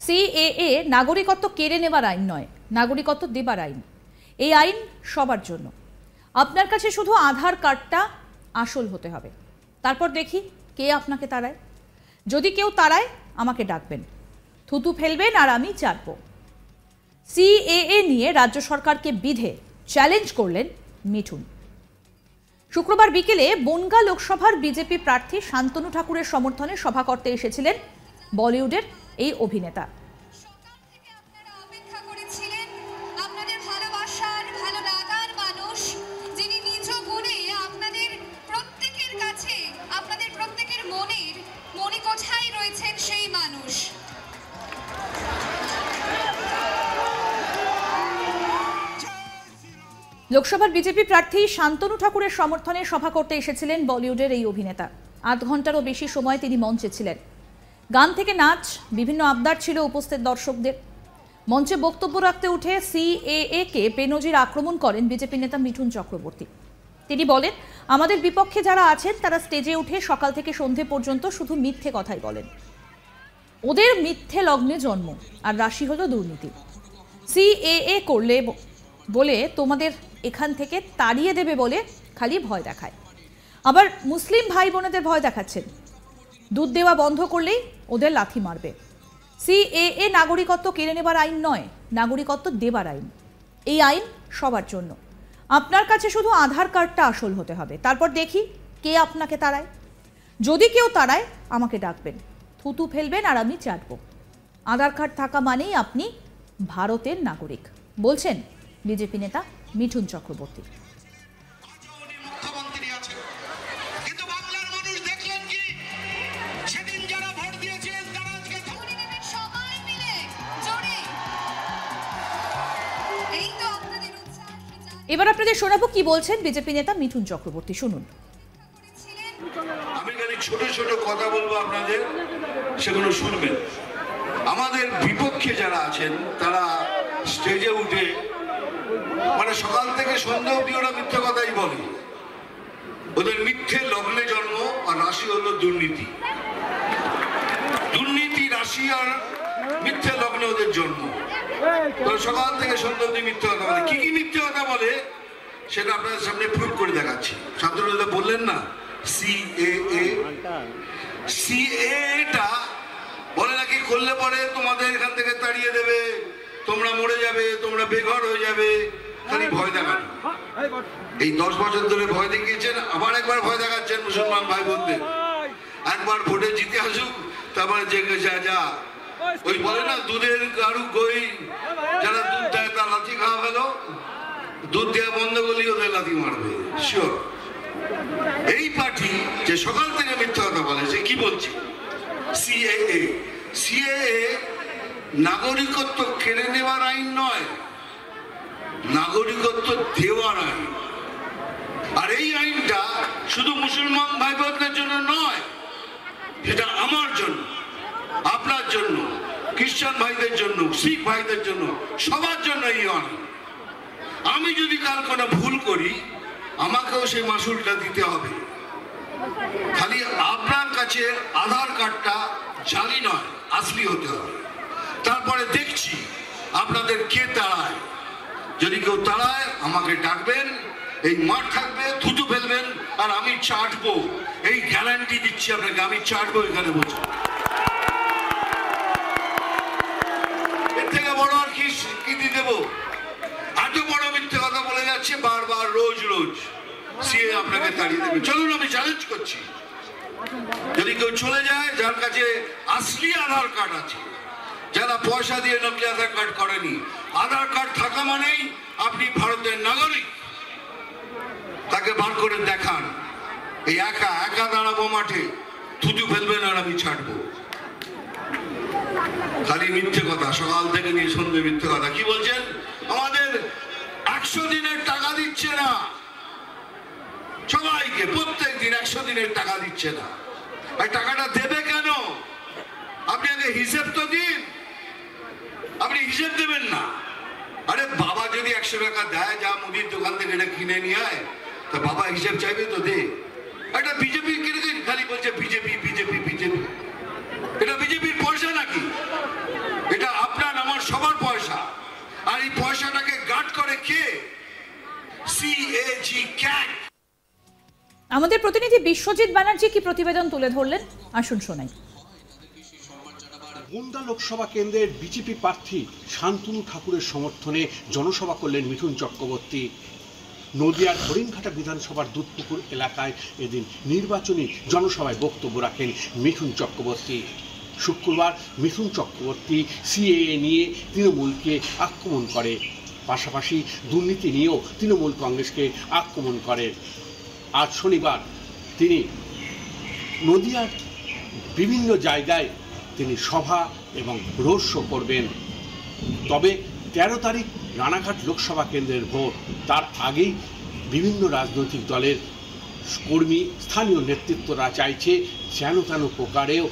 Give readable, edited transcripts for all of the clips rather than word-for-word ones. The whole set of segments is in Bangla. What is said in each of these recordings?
সিএএ নাগরিকত্ব কেড়ে নেবার আইন নয়, নাগরিকত্ব দেবার আইন। এই আইন সবার জন্য। আপনার কাছে শুধু আধার কার্ডটা আসল হতে হবে। তারপর দেখি কে আপনাকে তাড়ায়। যদি কেউ তাড়ায় আমাকে ডাকবেন, থুতু ফেলবেন আর আমি চাটব। সিএএ নিয়ে রাজ্য সরকারকে বিধে চ্যালেঞ্জ করলেন মিঠুন। শুক্রবার বিকেলে বনগাঁ লোকসভার বিজেপি প্রার্থী শান্তনু ঠাকুরের সমর্থনে সভা করতে এসেছিলেন বলিউডের এই অভিনেতা। লোকসভার বিজেপি প্রার্থী শান্তনু ঠাকুরের সমর্থনে সভা করতে এসেছিলেন বলিউডের এই অভিনেতা। ৮ ঘন্টারও বেশি সময় তিনি মঞ্চে ছিলেন। গান থেকে নাচ, বিভিন্ন আবদার ছিল উপস্থিত দর্শকদের। মঞ্চে বক্তব্য রাখতে উঠে সিএএ কে বেনজির আক্রমণ করেন বিজেপি নেতা মিঠুন চক্রবর্তী। তিনি বলেন, আমাদের বিপক্ষে যারা আছেন তারা স্টেজে উঠে সকাল থেকে সন্ধে পর্যন্ত শুধু মিথ্যে কথাই বলেন। ওদের মিথ্যে লগ্নে জন্ম, আর রাশি হলো দুর্নীতি। সিএএ করলে বলে তোমাদের এখান থেকে তাড়িয়ে দেবে বলে খালি ভয় দেখায়। আবার মুসলিম ভাই বোনেদের ভয় দেখাচ্ছেন, দুধ দেওয়া বন্ধ করলেই ওদের লাথি মারবে। সিএএ নাগরিকত্ব কেড়ে নেবার আইন নয়, নাগরিকত্ব দেবার আইন। এই আইন সবার জন্য। আপনার কাছে শুধু আধার কার্ডটা আসল হতে হবে। তারপর দেখি কে আপনাকে তাড়ায়। যদি কেউ তাড়ায় আমাকে ডাকবেন, থুতু ফেলবেন আর আমি চাটব। আধার কার্ড থাকা মানেই আপনি ভারতের নাগরিক, বলছেন বিজেপি নেতা মিঠুন চক্রবর্তী। এবার আপনাদের শোনাবো কি বলছেন বিজেপি নেতা মিঠুন চক্রবর্তী, শুনুন। আমি খালি ছোট ছোট কথা বলবো আপনাদের, সেগুলো শুনবেন। আমাদের বিপক্ষে যারা আছেন তারা স্টেজে উঠে মানে সকাল থেকে সন্ধ্যা অবধি ওরা মিথ্যে কথাই বলে। ওদের মিথ্যে লগ্নে জন্ম, আর রাশি হলো দুর্নীতি। দুর্নীতি, রাশি আর মিথ্যে লগ্নে ওদের জন্ম। সকাল থেকে সন্ধ্যা অবধি মিথ্যে কথা বলে। কি কি মিথ্যে কথা বলে সেটা আপনাদের সামনে প্রুভ করে দেখাচ্ছি। ছাত্ররা বললেন না সিএএ, সিএএটা বলে নাকি করলে পরে তোমাদের এখান থেকে তাড়িয়ে দেবে, তোমরা মরে যাবে, তোমরা বেঘর হয়ে যাবে, খালি ভয় দেখানো। এই 10 বছর ধরে ভয় দেখিয়েছেন, আবার একবার ভয় দেখাচ্ছেন মুসলমান ভাই বোনদের। একবার ভোটে জিতে আসুক, তারপরে যে যা ওই বলে না দুধের গাড়ু গই, যারা দুধ দেয় তার লাথি খাওয়া গেল, দুধ দেওয়া বন্ধ করলেই ওদের লাথি মারবে শিওর। এই পার্টি যে সকাল থেকে মিথ্যা কথা বলে, সে কি বলছে? সিএএ, সিএএ নাগরিকত্ব কেড়ে নেওয়ার আইন নয়, নাগরিকত্ব দেওয়ার আইন। আর এই আইনটা শুধু মুসলমান ভাই বোনদের জন্য নয়, সেটা আমার জন্য, আপনার জন্য, খ্রিস্টান ভাইদের জন্য, শিখ ভাইদের জন্য, সবার জন্য এই আইন। আমি যদি কাল কোনো ভুল করি, আমাকেও সেই মাসুলটা দিতে হবে। খালি আপনার কাছে আধার কার্ডটা জালি নয়, আসলি হতে হবে। তারপরে দেখছি আপনাদের কে তাড়ায়। যদি কেউ তাড়ায় আমাকে ডাকবেন, এই মাঠ থাকবে, থুতু ফেলবেন আর আমি চাটবো। এই গ্যারান্টি দিচ্ছি আপনাকে, আমি চাটবো এখানে বসে। এর থেকে বড় আর কি দিয়ে দেবো? এত বড় মিথ্যে কথা বলে যাচ্ছে বারবার, রোজ রোজ। সিএ আপনাকে তাড়িয়ে দেবে। চলুন, আমি চ্যালেঞ্জ করছি, যদি কেউ চলে যায় যার কাছে আসলি আধার কার্ড আছে, যারা পয়সা দিয়ে নকলি আধার কার্ড করেনি, আধার কার্ড থাকা মানেই আপনি ভারতের নাগরিক, তাকে বার করে দেখান। এই একা একা দাঁড়াবো মাঠে, থুতু ফেলবেন আর আমি ছাড়বো। খালি মিথ্যে কথা, সকাল থেকে নিয়ে সন্ধ্যে মিথ্যে কথা। কি বলছেন? আমাদের 100 দিনের টাকা দিচ্ছে না, সবাইকে প্রত্যেক দিন 100 দিনের টাকা দিচ্ছে না। আর টাকাটা দেবে কেন? আপনি আগে হিসেব তো দিন। আপনি হিসেব দেবেন না। আরে বাবা যদি 100 টাকা দেয়, যা মুদির দোকান থেকে এটা কিনে নিয়ে আয়, তা বাবা হিসেব চাইবে তো দে। এটা বিজেপি খালি বলছে বিজেপি বিজেপি বিজেপি। এটা বিজেপির পয়সা নাকি? এটা করে কে? CAG CAG. আমাদের প্রতিনিধি বিশ্বজিৎ ব্যানার্জি কি প্রতিবেদন তুলে ধরলেন, আসুন শোনাই। বনগাঁ লোকসভা কেন্দ্রের বিজেপি প্রার্থী শান্তনু ঠাকুরের সমর্থনে জনসভা করলেন মিঠুন চক্রবর্তী। নদিয়ার হরিণঘাটা বিধানসভার দুধপুকুর এলাকায় এদিন নির্বাচনী জনসভায় বক্তব্য রাখেন মিঠুন চক্রবর্তী। শুক্রবার মিঠুন চক্রবর্তী সিএএ নিয়ে তৃণমূলকে আক্রমণ করে, পাশাপাশি দুর্নীতি নিয়েও তৃণমূল কংগ্রেসকে আক্রমণ করে। আজ শনিবার তিনি নদিয়ার বিভিন্ন জায়গায় তিনি সভা এবং রোড শো করবেন। তবে 13 তারিখ রানাঘাট লোকসভা কেন্দ্রের ভোট, তার আগেই বিভিন্ন রাজনৈতিক দলের কর্মী, স্থানীয় নেতৃত্বরা চাইছে যেন তেন প্রকারেও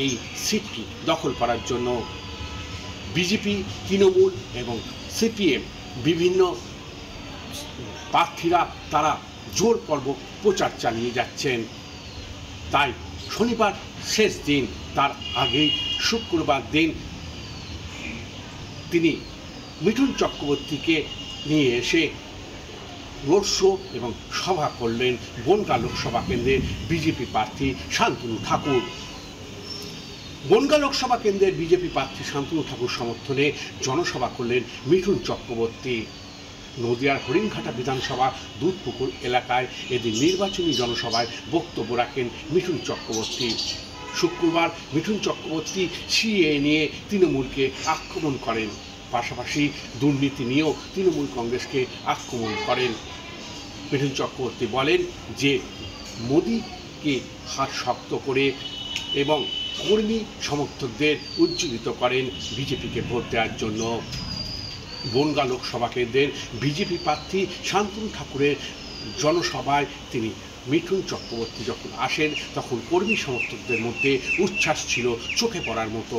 এই সিটটি দখল করার জন্য। বিজেপি, তৃণমূল এবং সিপিএম বিভিন্ন প্রার্থীরা তারা জোরপূর্বক প্রচার চালিয়ে যাচ্ছেন। তাই শনিবার শেষ দিন, তার আগেই শুক্রবার দিন তিনি মিঠুন চক্রবর্তীকে নিয়ে এসে রোড শো এবং সভা করলেন বনগাঁ লোকসভা কেন্দ্রের বিজেপি প্রার্থী শান্তনু ঠাকুর। বনগাঁ লোকসভা কেন্দ্রের বিজেপি প্রার্থী শান্তনু ঠাকুর সমর্থনে জনসভা করলেন মিঠুন চক্রবর্তী। নদিয়ার হরিণঘাটা বিধানসভা দুধপুকুর এলাকায় এদিন নির্বাচনী জনসভায় বক্তব্য রাখেন মিঠুন চক্রবর্তী। শুক্রবার মিঠুন চক্রবর্তী সিএএ নিয়ে তৃণমূলকে আক্রমণ করেন, পাশাপাশি দুর্নীতি নিয়েও তৃণমূল কংগ্রেসকে আক্রমণ করেন। মিঠুন চক্রবর্তী বলেন যে মোদিকে হাত শক্ত করে এবং কর্মী সমর্থকদের উজ্জীবিত করেন বিজেপিকে ভোট দেওয়ার জন্য। বনগাঁ লোকসভা কেন্দ্রের বিজেপি প্রার্থী শান্তনু ঠাকুরের জনসভায় তিনি মিঠুন চক্রবর্তী যখন আসেন তখন কর্মী সমর্থকদের মধ্যে উচ্ছ্বাস ছিল চোখে পড়ার মতো।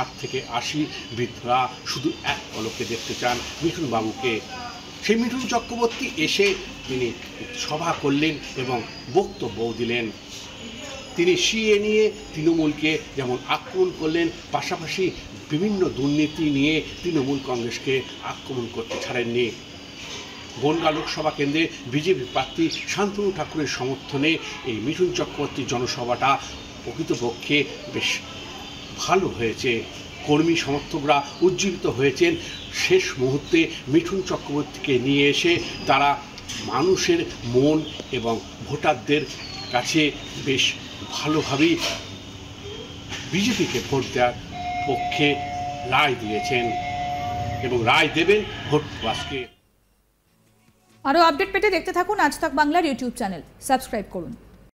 8 থেকে 80 বৃদ্ধরা শুধু এক পলকে দেখতে চান মিঠুন বাবুকে। সেই মিঠুন চক্রবর্তী এসে তিনি সভা করলেন এবং বক্তব্যও দিলেন। তিনি সিএ নিয়ে তৃণমূলকে যেমন আক্রমণ করলেন, পাশাপাশি বিভিন্ন দুর্নীতি নিয়ে তৃণমূল কংগ্রেসকে আক্রমণ করতে ছাড়েননি। বনগাঁ লোকসভা কেন্দ্রে বিজেপি প্রার্থী শান্তনু ঠাকুরের সমর্থনে এই মিঠুন চক্রবর্তীর জনসভাটা প্রকৃতপক্ষে বেশ ভালো হয়েছে। কর্মী সমর্থকরা উজ্জীবিত হয়েছেন। শেষ মুহূর্তে মিঠুন চক্রবর্তীকে নিয়ে এসে তারা মানুষের মন এবং ভোটারদের কাছে বেশ ভালোভাবেই বিজেপিকে ভোট দেওয়ার পক্ষে রায় দিয়েছেন এবং রায় দেবেন ভোটবাসকে। আরও আপডেট পেতে দেখতে থাকুন আজ তাক বাংলার ইউটিউব চ্যানেল, সাবস্ক্রাইব করুন।